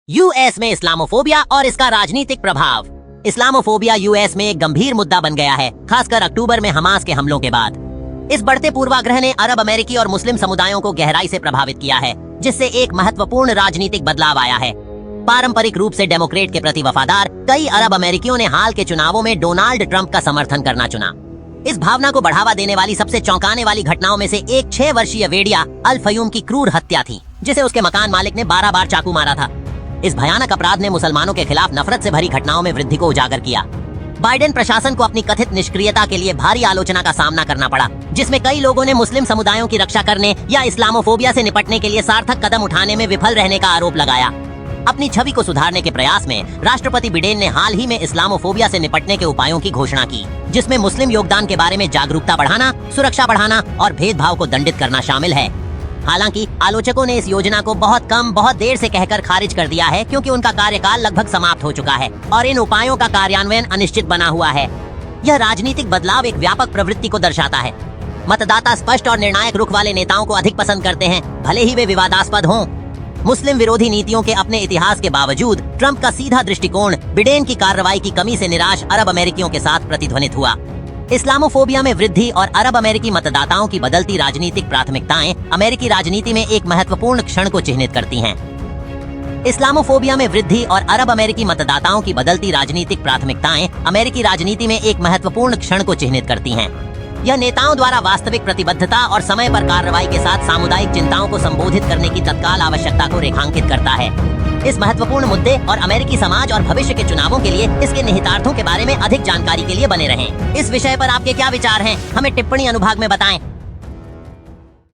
US में Islamophobia और इसका राजनीतिक प्रभाव। इस्लामोफोबिया यूएस में एक गंभीर मुद्दा बन गया है, खासकर अक्टूबर में हमास के हमलों के बाद। इस बढ़ते पूर्वाग्रह ने अरब अमेरिकी और मुस्लिम समुदायों को गहराई से प्रभावित किया है, जिससे एक महत्वपूर्ण राजनीतिक बदलाव आया है। पारंपरिक रूप से डेमोक्रेट के प्रति वफादार कई अरब अमेरिकियों ने हाल के चुनावों में डोनाल्ड ट्रंप का समर्थन करना चुना। इस भावना को बढ़ावा देने वाली सबसे चौंकाने वाली घटनाओं में से एक 6 वर्षीय वेडिया अल फयूम की क्रूर हत्या थी, जिसे उसके मकान मालिक ने 12 बार चाकू मारा था। इस भयानक अपराध ने मुसलमानों के खिलाफ नफरत से भरी घटनाओं में वृद्धि को उजागर किया। बाइडेन प्रशासन को अपनी कथित निष्क्रियता के लिए भारी आलोचना का सामना करना पड़ा, जिसमें कई लोगों ने मुस्लिम समुदायों की रक्षा करने या इस्लामोफोबिया से निपटने के लिए सार्थक कदम उठाने में विफल रहने का आरोप लगाया। अपनी छवि को सुधारने के प्रयास में राष्ट्रपति बिडेन ने हाल ही में इस्लामोफोबिया से निपटने के उपायों की घोषणा की, जिसमें मुस्लिम योगदान के बारे में जागरूकता बढ़ाना, सुरक्षा बढ़ाना और भेदभाव को दंडित करना शामिल है। हालांकि आलोचकों ने इस योजना को बहुत देर से कहकर खारिज कर दिया है, क्योंकि उनका कार्यकाल लगभग समाप्त हो चुका है और इन उपायों का कार्यान्वयन अनिश्चित बना हुआ है। यह राजनीतिक बदलाव एक व्यापक प्रवृत्ति को दर्शाता है। मतदाता स्पष्ट और निर्णायक रुख वाले नेताओं को अधिक पसंद करते हैं, भले ही वे विवादास्पद हों। मुस्लिम विरोधी नीतियों के अपने इतिहास के बावजूद ट्रंप का सीधा दृष्टिकोण बिडेन की कार्रवाई की कमी से निराश अरब अमेरिकियों के साथ प्रतिध्वनित हुआ। इस्लामोफोबिया में वृद्धि और अरब अमेरिकी मतदाताओं की बदलती राजनीतिक प्राथमिकताएं अमेरिकी राजनीति में एक महत्वपूर्ण क्षण को चिन्हित करती हैं। इस्लामोफोबिया में वृद्धि और अरब अमेरिकी मतदाताओं की बदलती राजनीतिक प्राथमिकताएं अमेरिकी राजनीति में एक महत्वपूर्ण क्षण को चिन्हित करती हैं। यह नेताओं द्वारा वास्तविक प्रतिबद्धता और समय पर कार्रवाई के साथ सामुदायिक चिंताओं को संबोधित करने की तत्काल आवश्यकता को रेखांकित करता है। इस महत्वपूर्ण मुद्दे और अमेरिकी समाज और भविष्य के चुनावों के लिए इसके निहितार्थों के बारे में अधिक जानकारी के लिए बने रहें। इस विषय पर आपके क्या विचार हैं? हमें टिप्पणी अनुभाग में बताएं।